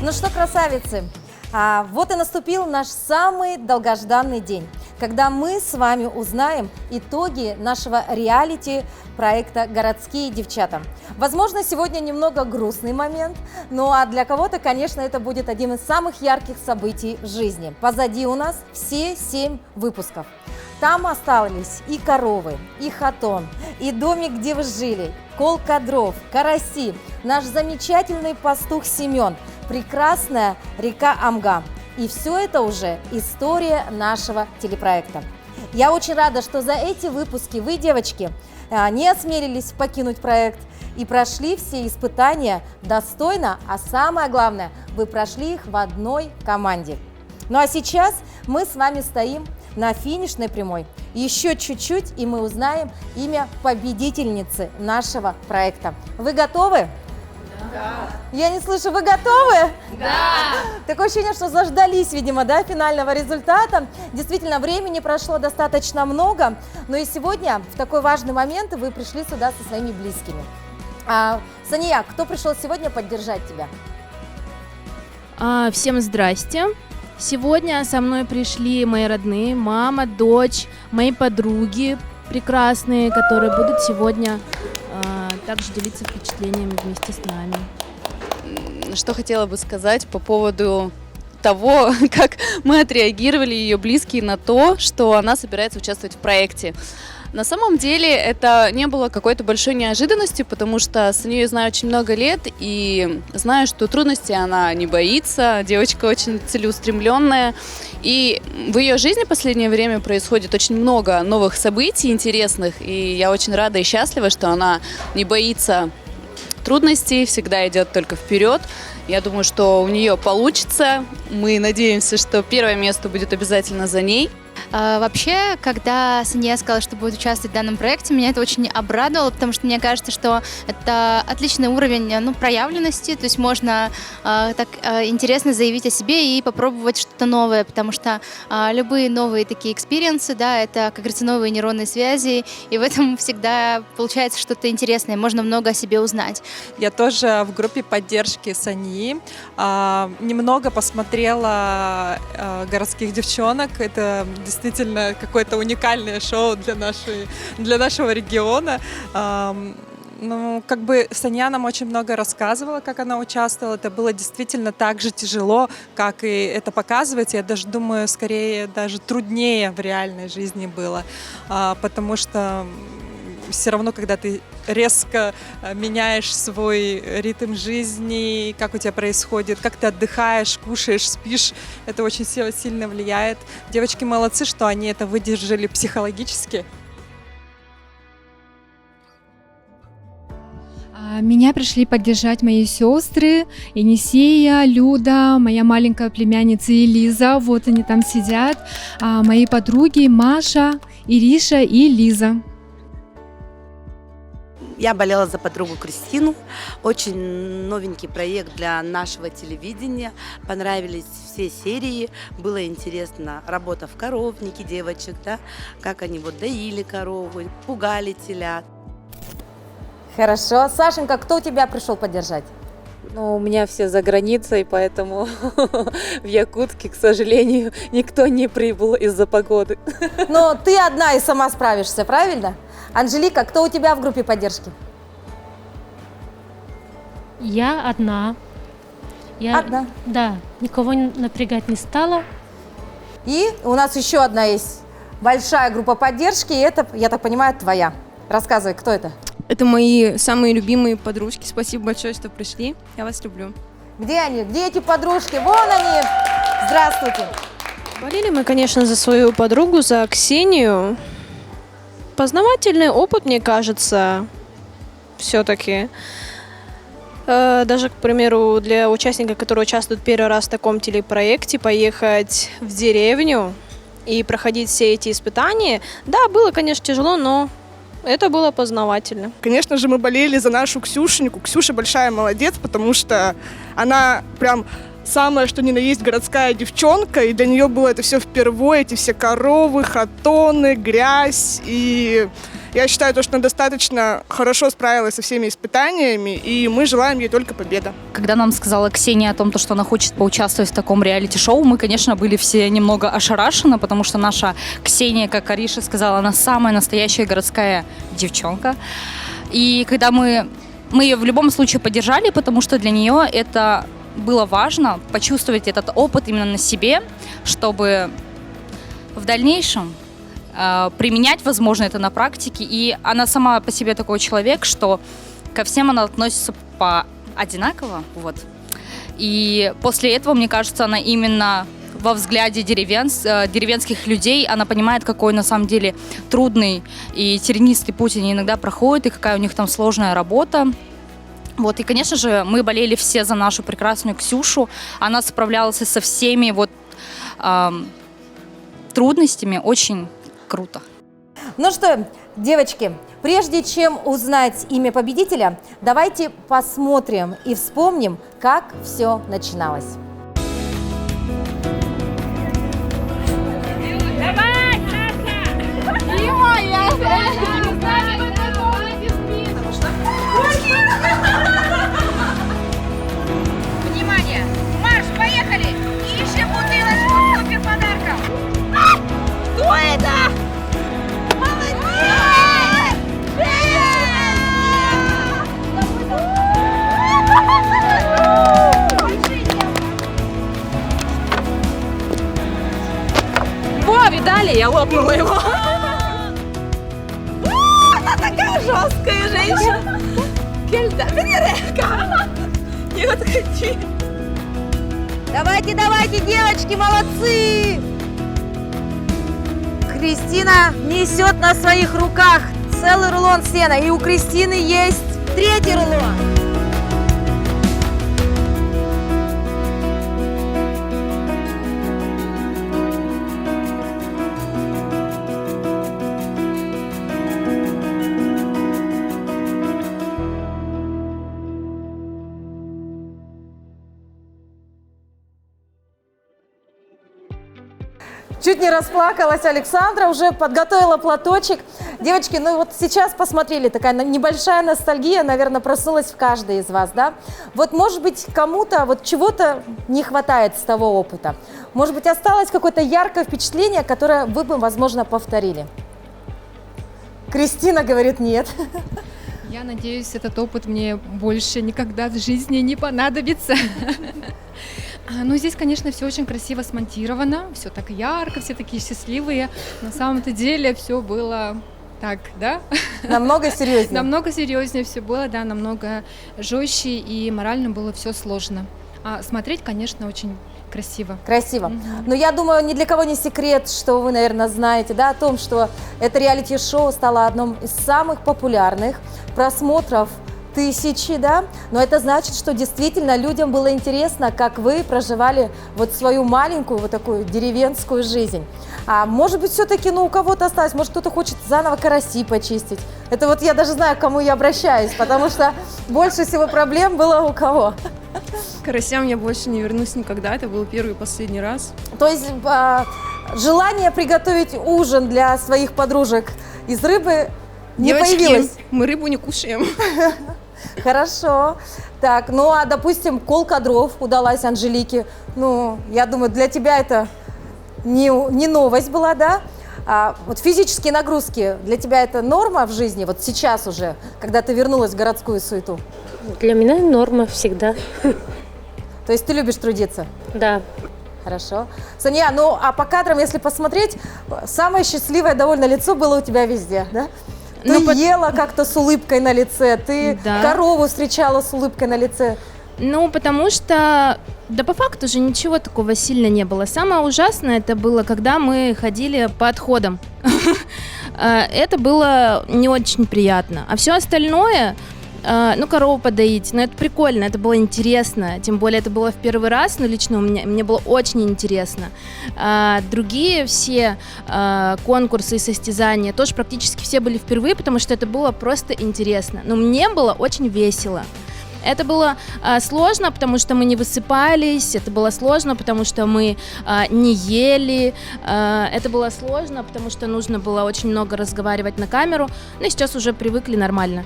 Ну что, красавицы, вот и наступил наш самый долгожданный день, когда мы с вами узнаем итоги нашего реалити-проекта «Городские девчата». Возможно, сегодня немного грустный момент, ну а для кого-то, конечно, это будет один из самых ярких событий в жизни. Позади у нас все 7 выпусков. Там остались и коровы, и хатон, и домик, где вы жили, колка дров, караси, наш замечательный пастух Семен, прекрасная река Амга. И все это уже история нашего телепроекта. Я очень рада, что за эти выпуски вы, девочки, не осмелились покинуть проект и прошли все испытания достойно, а самое главное, вы прошли их в одной команде. Ну а сейчас мы с вами стоим на финишной прямой. Еще чуть-чуть, и мы узнаем имя победительницы нашего проекта. Вы готовы? Да. Я не слышу, вы готовы? Да. Такое ощущение, что заждались, видимо, да, финального результата. Действительно, времени прошло достаточно много, но и сегодня, в такой важный момент, вы пришли сюда со своими близкими. Сания, кто пришел сегодня поддержать тебя? Всем здрасте. Сегодня со мной пришли мои родные, мама, дочь, мои подруги прекрасные, которые будут сегодня также делиться впечатлениями вместе с нами. Что хотела бы сказать по поводу того, как мы отреагировали, ее близкие, на то, что она собирается участвовать в проекте. На самом деле это не было какой-то большой неожиданностью, потому что с ней знаю очень много лет и знаю, что трудностей она не боится, девочка очень целеустремленная. И в ее жизни в последнее время происходит очень много новых событий интересных, и я очень рада и счастлива, что она не боится трудностей, всегда идет только вперед. Я думаю, что у нее получится. Мы надеемся, что первое место будет обязательно за ней. Вообще, когда Сания сказала, что будет участвовать в данном проекте, меня это очень обрадовало, потому что мне кажется, что это отличный уровень проявленности, то есть можно так интересно заявить о себе и попробовать что-то новое, потому что любые новые такие экспириенсы, да, это, как говорится, новые нейронные связи, и в этом всегда получается что-то интересное, можно много о себе узнать. Я тоже в группе поддержки Сании немного посмотрела «Городских девчонок», это действительно какое-то уникальное шоу для нашего региона. Ну, как бы Сания нам очень много рассказывала, как она участвовала. Это было действительно так же тяжело, как и это показывать. Я даже думаю, скорее даже труднее в реальной жизни было, потому что все равно, когда ты резко меняешь свой ритм жизни, как у тебя происходит, как ты отдыхаешь, кушаешь, спишь, это очень сильно влияет. Девочки молодцы, что они это выдержали психологически. Меня пришли поддержать мои сестры Енисея, Люда, моя маленькая племянница Элиза, вот они там сидят, мои подруги Маша, Ириша и Лиза. Я болела за подругу Кристину. Очень новенький проект для нашего телевидения. Понравились все серии. Было интересно работа в коровнике девочек, да, как они вот доили корову, пугали телят. Хорошо. Сашенька, кто тебя пришел поддержать? Ну, у меня все за границей, поэтому в Якутске, к сожалению, никто не прибыл из-за погоды. Но ты одна и сама справишься, правильно? Анжелика, кто у тебя в группе поддержки? Я одна. Одна. Да, никого напрягать не стала. И у нас еще одна есть большая группа поддержки, и это, я так понимаю, твоя. Рассказывай, кто это? Это мои самые любимые подружки. Спасибо большое, что пришли. Я вас люблю. Где они? Где эти подружки? Вон они! Здравствуйте! Болели мы, конечно, за свою подругу, за Ксению. Познавательный опыт, мне кажется, все-таки. Даже, к примеру, для участника, который участвует первый раз в таком телепроекте, поехать в деревню и проходить все эти испытания. Да, было, конечно, тяжело, но это было познавательно. Конечно же, мы болели за нашу Ксюшеньку. Ксюша большая молодец, потому что она прям самая, что ни на есть, городская девчонка, и для нее было это все впервые, эти все коровы, хатоны, грязь, и я считаю, что она достаточно хорошо справилась со всеми испытаниями, и мы желаем ей только победы. Когда нам сказала Ксения о том, что она хочет поучаствовать в таком реалити-шоу, мы, конечно, были все немного ошарашены, потому что наша Ксения, как Ариша сказала, она самая настоящая городская девчонка. И когда мы ее в любом случае поддержали, потому что для нее это было важно почувствовать этот опыт именно на себе, чтобы в дальнейшем применять, возможно, это на практике. И она сама по себе такой человек, что ко всем она относится одинаково. Вот. И после этого, мне кажется, она именно во взгляде деревенских людей, она понимает, какой на самом деле трудный и тернистый путь они иногда проходят, и какая у них там сложная работа. Вот, и, конечно же, мы болели все за нашу прекрасную Ксюшу. Она справлялась со всеми трудностями очень круто. Ну что, девочки, прежде чем узнать имя победителя, давайте посмотрим и вспомним, как все начиналось. Внимание! Марш, поехали! Ищем бутылочку супер подарков! Кто это? Молодец! Во, видали? Я лопнула его. Она такая жесткая женщина! Кельда, Веререка! Не отходи! Давайте, давайте, девочки, молодцы! Кристина несет на своих руках целый рулон сена, и у Кристины есть третий рулон. Чуть не расплакалась Александра, уже подготовила платочек. Девочки, ну вот сейчас посмотрели, такая небольшая ностальгия, наверное, проснулась в каждой из вас, да? Вот, может быть, кому-то вот чего-то не хватает с того опыта. Может быть, осталось какое-то яркое впечатление, которое вы бы, возможно, повторили. Кристина говорит нет. Я надеюсь, этот опыт мне больше никогда в жизни не понадобится. Ну, здесь, конечно, все очень красиво смонтировано, все так ярко, все такие счастливые. На самом-то деле все было так, да? Намного серьезнее. Намного серьезнее все было, да, намного жестче, и морально было все сложно. А смотреть, конечно, очень красиво. Красиво. Но я думаю, ни для кого не секрет, что вы, наверное, знаете, да, о том, что это реалити-шоу стало одним из самых популярных, просмотров тысячи, да, но это значит, что действительно людям было интересно, как вы проживали вот свою маленькую вот такую деревенскую жизнь. А может быть, все-таки, ну, у кого-то осталось, может, кто-то хочет заново караси почистить. Это вот я даже знаю, к кому я обращаюсь, потому что больше всего проблем было у кого. К карасям я больше не вернусь никогда, это был первый и последний раз. То есть желание приготовить ужин для своих подружек из рыбы Не Девочки, появилось? мы рыбу не кушаем. Хорошо. Так, ну а, допустим, колка дров удалась Анжелике. Ну, я думаю, для тебя это не новость была, да? А вот физические нагрузки, для тебя это норма в жизни, вот сейчас уже, когда ты вернулась в городскую суету? Для меня норма всегда. То есть ты любишь трудиться? Да. Хорошо. Соня, ну а по кадрам, если посмотреть, самое счастливое довольно лицо было у тебя везде, да? Ты ела как-то с улыбкой на лице, ты корову встречала с улыбкой на лице. Ну, потому что, да по факту же ничего такого сильно не было. Самое ужасное это было, когда мы ходили по отходам. Это было не очень приятно. А все остальное, ну, корову подоить, ну, это прикольно, это было интересно. Тем более это было в первый раз, но лично мне было очень интересно. Другие все конкурсы и состязания тоже практически все были впервые, потому что это было просто интересно. Но мне было очень весело. Это было сложно, потому что мы не высыпались, это было сложно, потому что мы не ели, это было сложно, потому что нужно было очень много разговаривать на камеру, но сейчас уже привыкли нормально.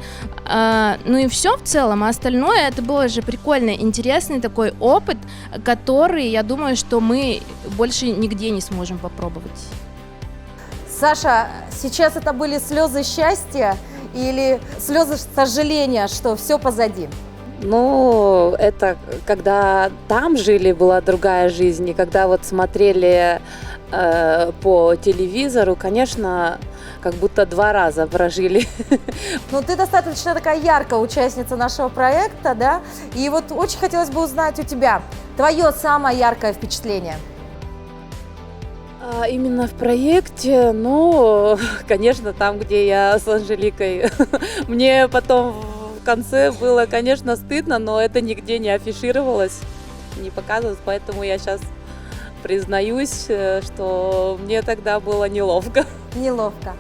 Ну и все в целом, а остальное это было же прикольный, интересный такой опыт, который, я думаю, что мы больше нигде не сможем попробовать. Саша, сейчас это были слезы счастья или слезы сожаления, что все позади? Ну, это когда там жили, была другая жизнь, и когда вот смотрели по телевизору, конечно, как будто 2 раза прожили. Ну, ты достаточно такая яркая участница нашего проекта, да? И вот очень хотелось бы узнать у тебя твое самое яркое впечатление. Именно в проекте, ну, конечно, там, где я с Анжеликой, мне потом в конце было, конечно, стыдно, но это нигде не афишировалось, не показывалось, поэтому я сейчас признаюсь, что мне тогда было неловко. Неловко.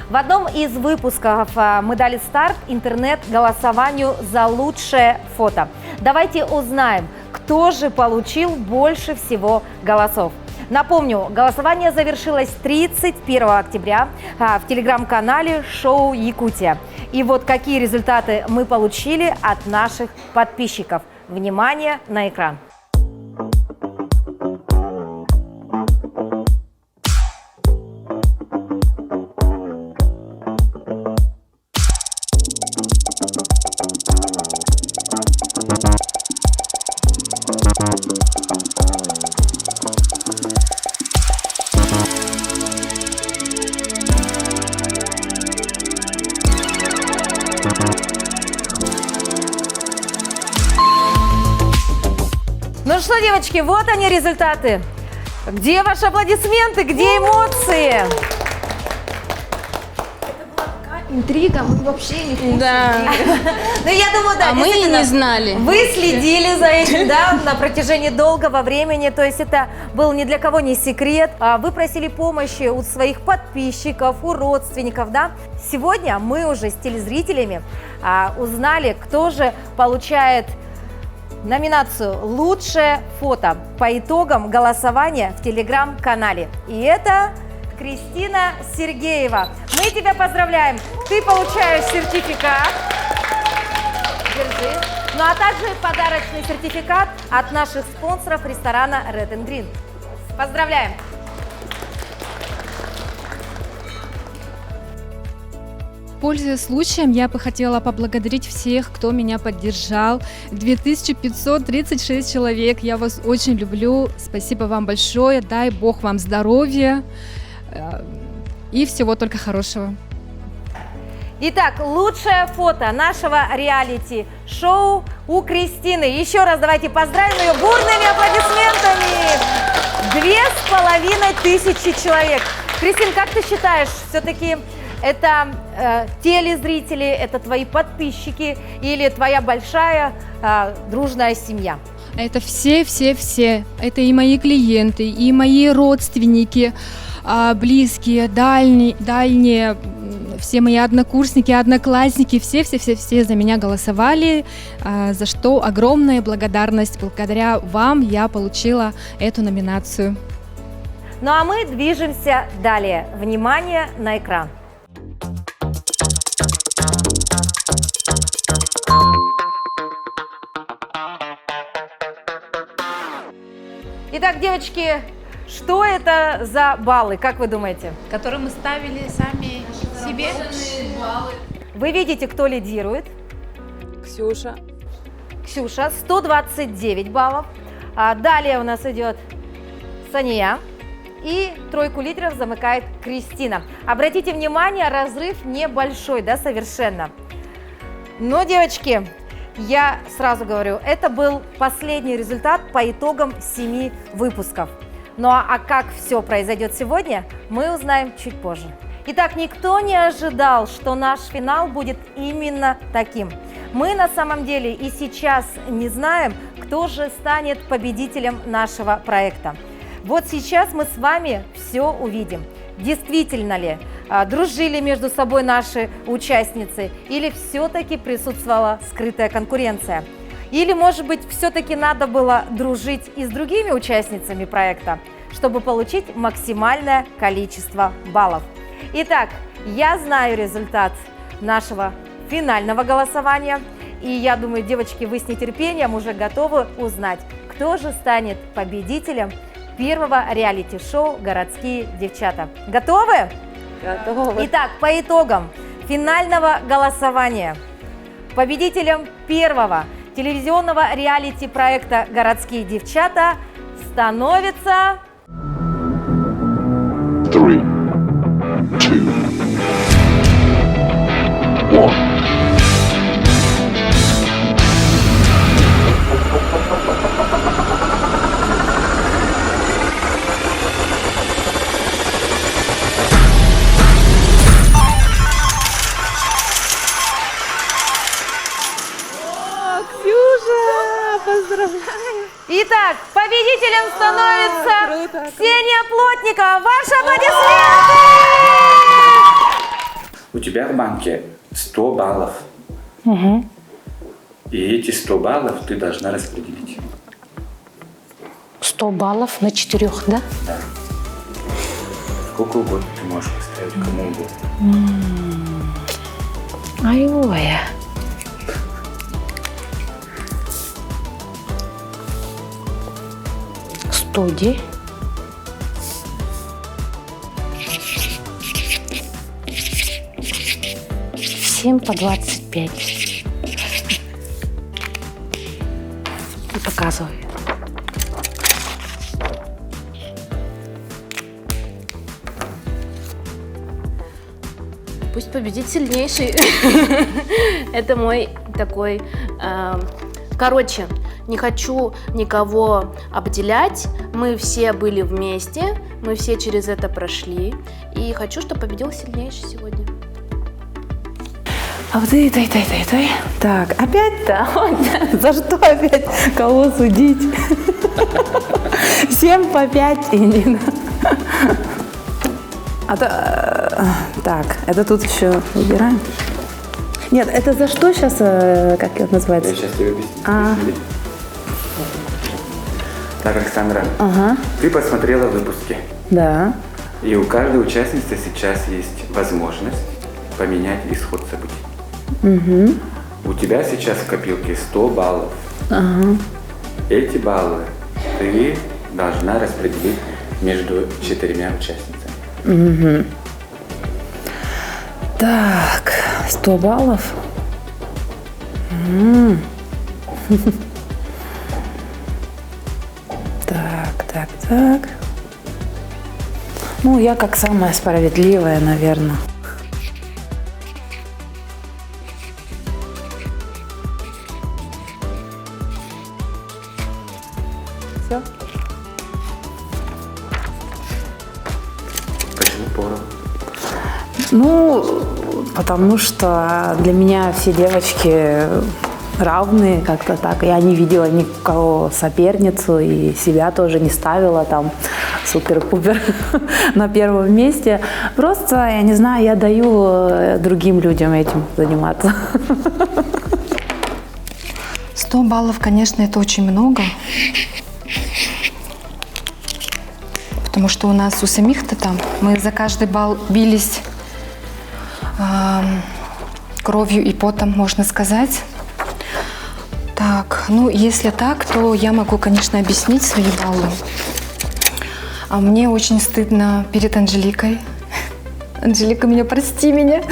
В одном из выпусков мы дали старт интернет-голосованию за лучшее фото. Давайте узнаем, кто же получил больше всего голосов. Напомню, голосование завершилось 31 октября в телеграм-канале «Шоу Якутия». И вот какие результаты мы получили от наших подписчиков. Внимание на экран. Ну что, девочки, вот они результаты. Где ваши аплодисменты, где эмоции? Интрига, мы вообще не Да. Ну, я думаю, да. А мы и не знали. Вы следили за этим, да, на протяжении долгого времени, то есть это был ни для кого не секрет. Вы просили помощи у своих подписчиков, у родственников, да. Сегодня мы уже с телезрителями узнали, кто же получает номинацию «Лучшее фото» по итогам голосования в телеграм-канале. И это Кристина Сергеева. Мы тебя поздравляем. Ты получаешь сертификат. Держи. Ну а также подарочный сертификат от наших спонсоров ресторана Red and Green. Поздравляем. Пользуясь случаем, я бы хотела поблагодарить всех, кто меня поддержал. 2536 человек. Я вас очень люблю. Спасибо вам большое. Дай Бог вам здоровья и всего только хорошего. Итак, лучшее фото нашего реалити-шоу у Кристины. Еще раз давайте поздравим ее бурными аплодисментами. 2500 человек. Кристин, как ты считаешь, все-таки это телезрители, это твои подписчики или твоя большая дружная семья? Это все. Это и мои клиенты, и мои родственники, близкие, дальние, все мои однокурсники, одноклассники, все за меня голосовали, за что огромная благодарность. Благодаря вам я получила эту номинацию. Ну а мы движемся далее. Внимание на экран. Итак, девочки, что это за баллы, как вы думаете? Которые мы ставили сами себе. Вы видите, кто лидирует? Ксюша. Ксюша, 129 баллов. Далее у нас идет Сания. И тройку лидеров замыкает Кристина. Обратите внимание, разрыв небольшой, да, совершенно. Но, девочки, я сразу говорю, это был последний результат по итогам 7 выпусков. Ну а как все произойдет сегодня, мы узнаем чуть позже. Итак, никто не ожидал, что наш финал будет именно таким. Мы на самом деле и сейчас не знаем, кто же станет победителем нашего проекта. Вот сейчас мы с вами все увидим. Действительно ли дружили между собой наши участницы или все-таки присутствовала скрытая конкуренция? Или, может быть, все-таки надо было дружить и с другими участницами проекта, чтобы получить максимальное количество баллов? Итак, я знаю результат нашего финального голосования, и я думаю, девочки, вы с нетерпением уже готовы узнать, кто же станет победителем первого реалити-шоу «Городские девчата». Готовы? Готовы. Итак, по итогам финального голосования победителем первого телевизионного реалити-проекта «Городские девчата» становится... 3, 2, 1. Итак, победителем становится Ксения Плотникова. Ваши аплодисменты! У тебя в банке 100 баллов. И эти 100 баллов ты должна распределить. 100 баллов на 4, да? Да. Сколько угодно ты можешь поставить, кому угодно. Ай-ой. Студии. Всем по 25. И показываю. Пусть победит сильнейший. Это мой такой... Короче, не хочу никого обделять. Мы все были вместе, мы все через это прошли. И хочу, чтобы победил сильнейший сегодня. А вот это. Так, опять-то? За что опять? Кого судить? 7 по 5 и не... Так, это тут еще выбираем. Нет, это за что сейчас, как это называется? Я сейчас тебе объясню. Так, Александра, ты посмотрела выпуски. Да. И у каждой участницы сейчас есть возможность поменять исход событий. У тебя сейчас в копилке 100 баллов. Эти баллы ты должна распределить между 4 участницами. Так, 100 баллов. Так. Ну, я как самая справедливая, наверное. Все. Почему поровну? Ну, потому что для меня все девочки равные как-то так. Я не видела никого соперницу и себя тоже не ставила там супер-пупер на первом месте. Просто, я не знаю, я даю другим людям этим заниматься. 100 баллов, конечно, это очень много. Потому что у нас у самих-то там, мы за каждый балл бились кровью и потом, можно сказать. Так, Ну, если так, то я могу, конечно, объяснить свои баллы. А мне очень стыдно перед Анжеликой. Анжелика, прости меня.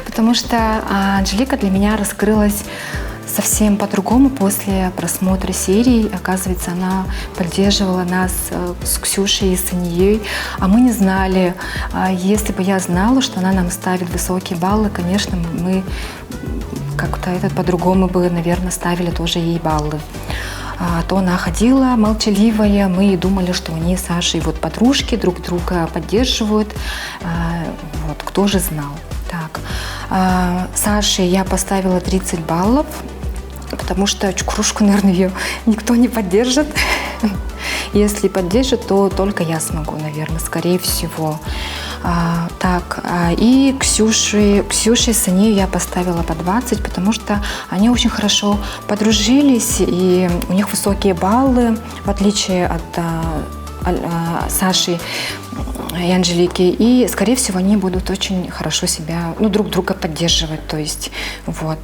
Потому что Анжелика для меня раскрылась совсем по-другому после просмотра серии. Оказывается, она поддерживала нас с Ксюшей и Санией, а мы не знали. Если бы я знала, что она нам ставит высокие баллы, конечно, мы как-то это по-другому бы, наверное, ставили тоже ей баллы. То она ходила молчаливая, мы думали, что они с Сашей вот подружки, друг друга поддерживают. Вот, кто же знал. Так, Саше я поставила 30 баллов, потому что Чукрушку, наверное, ее никто не поддержит. Если поддержит, то только я смогу, наверное, скорее всего. И Ксюше и Сане я поставила по 20, потому что они очень хорошо подружились, и у них высокие баллы, в отличие от Саши и Анжелики. И, скорее всего, они будут очень хорошо себя, друг друга поддерживать. То есть, вот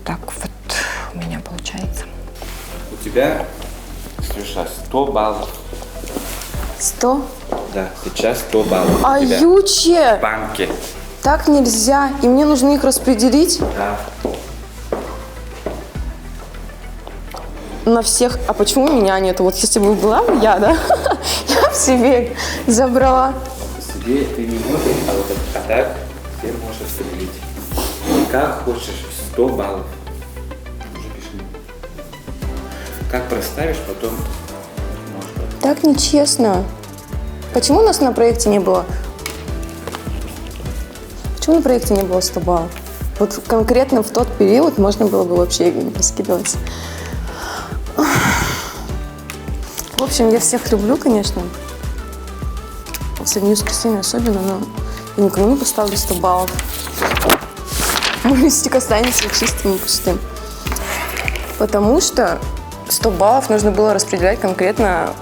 так вот у меня получается. У тебя, Ксюша, 100 баллов. 100? Да, сейчас 100 баллов. А у тебя Юче! в банке. Так нельзя, и мне нужно их распределить Да. на всех. А почему меня нет? Вот если бы была я, да, я бы себе забрала. Себе ты не можешь, а так ты можешь распределить. Как хочешь, 100 баллов. Уже пиши. Как проставишь, потом можешь. Так нечестно. Почему у нас на проекте не было? Почему на проекте не было 100 баллов? Вот конкретно в тот период можно было бы вообще не раскидываться. В общем, я всех люблю, конечно. Соединю с Кристиной особенно, но я никому не поставлю 100 баллов. Мой листик останется чистым и пустым. Потому что 100 баллов нужно было распределять конкретно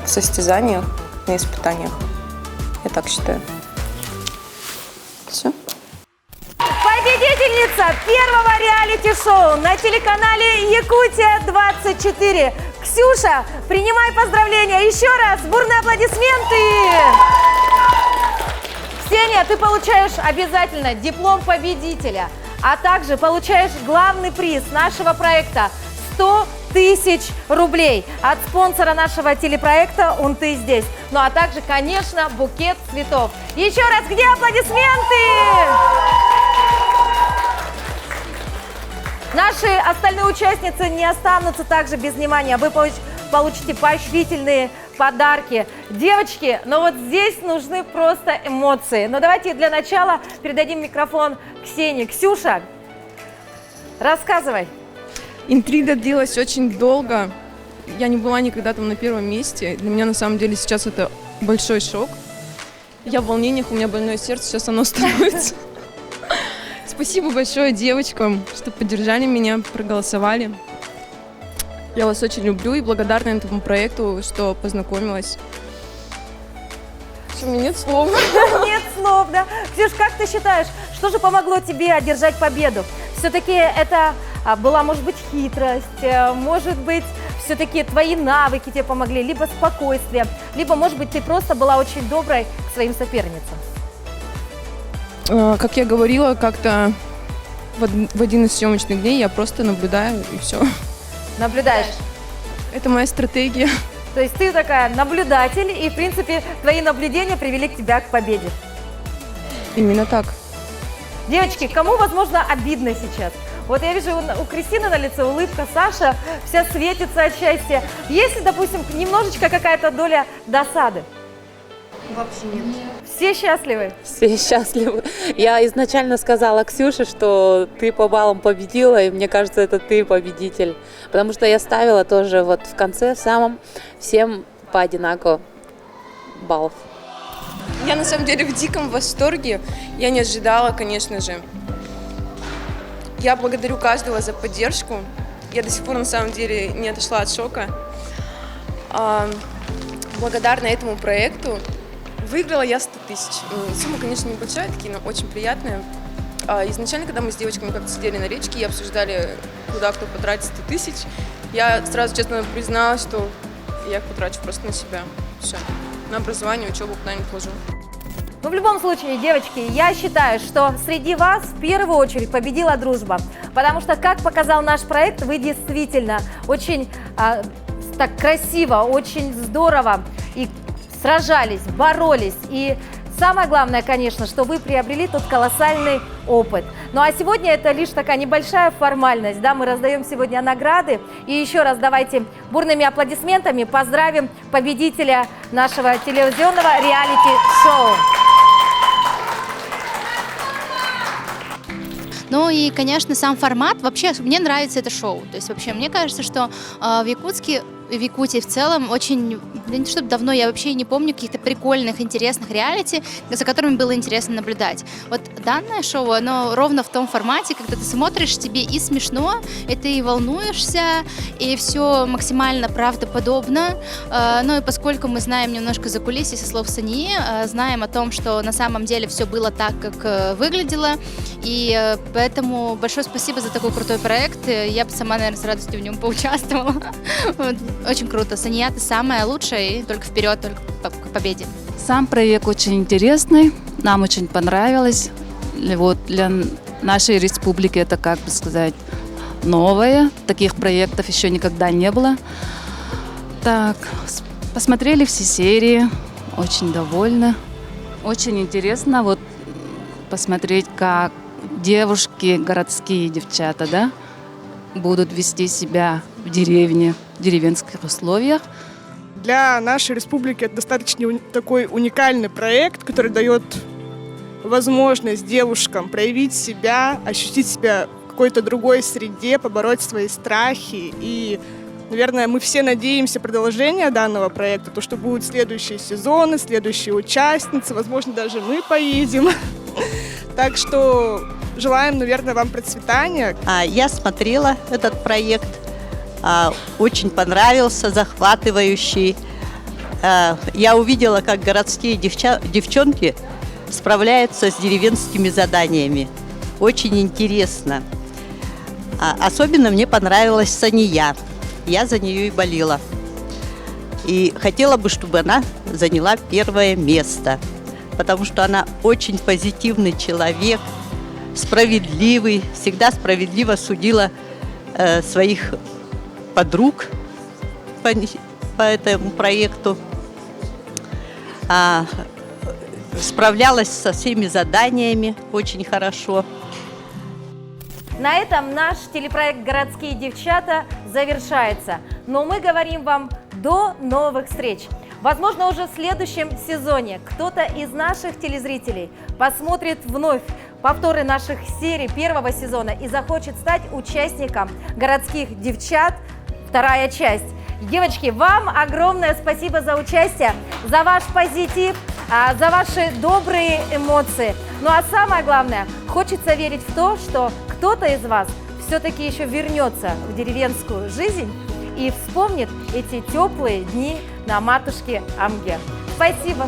в состязаниях, на испытаниях. Я так считаю. Все. Победительница первого реалити-шоу на телеканале Якутия-24. Ксюша, принимай поздравления. Еще раз бурные аплодисменты. Ксения, ты получаешь обязательно диплом победителя, а также получаешь главный приз нашего проекта – 100 тысяч рублей от спонсора нашего телепроекта «Он ты здесь». Ну а также, конечно, букет цветов. Еще раз, где аплодисменты? Наши остальные участницы не останутся также без внимания. Вы получите поощрительные подарки. Девочки, но вот здесь нужны просто эмоции. Но давайте для начала передадим микрофон Ксении. Ксюша, рассказывай. Интрига длилась очень долго. Я не была никогда там на первом месте. Для меня на самом деле сейчас это большой шок. Я в волнениях, у меня больное сердце, сейчас оно становится. Спасибо большое девочкам, что поддержали меня, проголосовали. Я вас очень люблю и благодарна этому проекту, что познакомилась. У меня нет слов. Нет слов, да. Ксюш, как ты считаешь, что же помогло тебе одержать победу? Все-таки это была, может быть, хитрость, может быть, все-таки твои навыки тебе помогли, либо спокойствие, либо, может быть, ты просто была очень доброй к своим соперницам. Как я говорила, как-то в один из съемочных дней я просто наблюдаю и все. Наблюдаешь? Это моя стратегия. То есть ты такая наблюдатель, и, в принципе, твои наблюдения привели к тебя к победе. Именно так. Девочки, кому, возможно, обидно сейчас? Вот я вижу у Кристины на лице улыбка, Саша вся светится от счастья. Есть ли, допустим, немножечко какая-то доля досады? Вообще нет. Все счастливы? Все счастливы. Я изначально сказала Ксюше, что ты по баллам победила, и мне кажется, это ты победитель. Потому что я ставила тоже вот в конце, в самом, всем по одинаково баллов. Я на самом деле в диком восторге. Я не ожидала, конечно же. Я благодарю каждого за поддержку. Я до сих пор на самом деле не отошла от шока. Благодарна этому проекту. Выиграла я 100 тысяч. Сумма, конечно, небольшая, такие, но очень приятная. Изначально, когда мы с девочками как-то сидели на речке и обсуждали, куда кто потратит 100 тысяч, я сразу честно призналась, что я их потрачу просто на себя. Все. На образование, учебу куда не вложу. Ну, в любом случае, девочки, я считаю, что среди вас в первую очередь победила дружба. Потому что, как показал наш проект, вы действительно очень так красиво, очень здорово и сражались, боролись. И самое главное, конечно, что вы приобрели тот колоссальный опыт. Ну а сегодня это лишь такая небольшая формальность. Да, мы раздаем сегодня награды. И еще раз давайте бурными аплодисментами поздравим победителя нашего телевизионного реалити-шоу. Ну и, конечно, сам формат. Вообще, мне нравится это шоу. То есть, вообще, мне кажется, что в Якутии в целом очень, да не чтобы давно, я вообще не помню каких-то прикольных, интересных реалити, за которыми было интересно наблюдать. Вот данное шоу, оно ровно в том формате, когда ты смотришь, тебе и смешно, и ты и волнуешься, и все максимально правдоподобно. Ну и поскольку мы знаем немножко за кулисье со слов Сании, знаем о том, что на самом деле все было так, как выглядело, и поэтому большое спасибо за такой крутой проект. Я бы сама, наверное, с радостью в нем поучаствовала. Очень круто. Сания, ты самая лучшая, и только вперед, только к победе. Сам проект очень интересный, нам очень понравилось. Вот для нашей республики это, как бы сказать, новое. Таких проектов еще никогда не было. Так, посмотрели все серии, очень довольны. Очень интересно вот посмотреть, как девушки, городские девчата, да, будут вести себя в деревне, в деревенских условиях. Для нашей республики это достаточно такой уникальный проект, который дает возможность девушкам проявить себя, ощутить себя в какой-то другой среде, побороть свои страхи. И, наверное, мы все надеемся продолжения данного проекта, то, что будут следующие сезоны, следующие участницы, возможно, даже мы поедем. Так что желаем, наверное, вам процветания. Я смотрела этот проект, очень понравился, захватывающий. Я увидела, как городские девчонки справляются с деревенскими заданиями. Очень интересно. Особенно мне понравилась Сания. Я за нее и болела. И хотела бы, чтобы она заняла первое место, потому что она очень позитивный человек, справедливый, всегда справедливо судила своих подруг по этому проекту, справлялась со всеми заданиями очень хорошо. На этом наш телепроект «Городские девчата» завершается. Но мы говорим вам до новых встреч. Возможно, уже в следующем сезоне кто-то из наших телезрителей посмотрит вновь повторы наших серий первого сезона и захочет стать участником «Городских девчат», вторая часть. Девочки, вам огромное спасибо за участие, за ваш позитив, за ваши добрые эмоции. Ну а самое главное, хочется верить в то, что кто-то из вас все-таки еще вернется в деревенскую жизнь и вспомнит эти теплые дни на матушке Амге. Спасибо.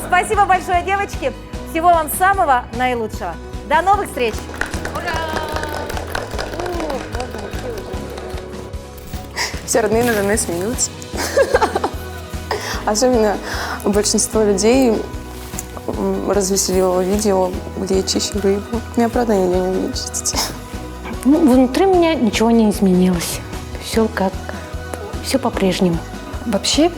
Спасибо большое, девочки. Всего вам самого наилучшего. До новых встреч. Все родные надо мной смеются. Особенно большинство людей развеселило видео, где я чищу рыбу. Меня, правда, нигде не увеличится. Ну, внутри меня ничего не изменилось. Все по-прежнему. Вообще,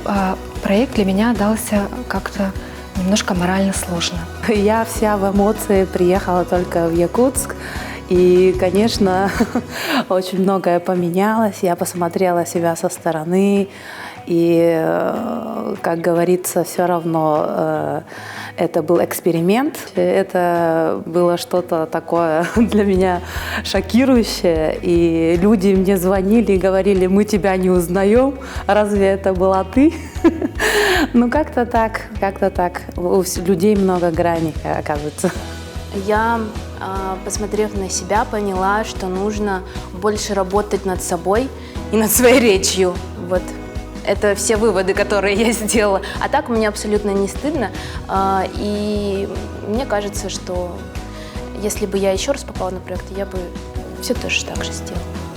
проект для меня дался как-то немножко морально сложно. Я вся в эмоции приехала только в Якутск. И, конечно, очень многое поменялось. Я посмотрела себя со стороны. И, как говорится, все равно это был эксперимент. Это было что-то такое для меня шокирующее. И люди мне звонили и говорили: мы тебя не узнаем. Разве это была ты? Ну, как-то так. У людей много граней, оказывается. Я, посмотрев на себя, поняла, что нужно больше работать над собой и над своей речью. Вот. Это все выводы, которые я сделала. А так мне абсолютно не стыдно. И мне кажется, что если бы я еще раз попала на проект, я бы все тоже так же сделала.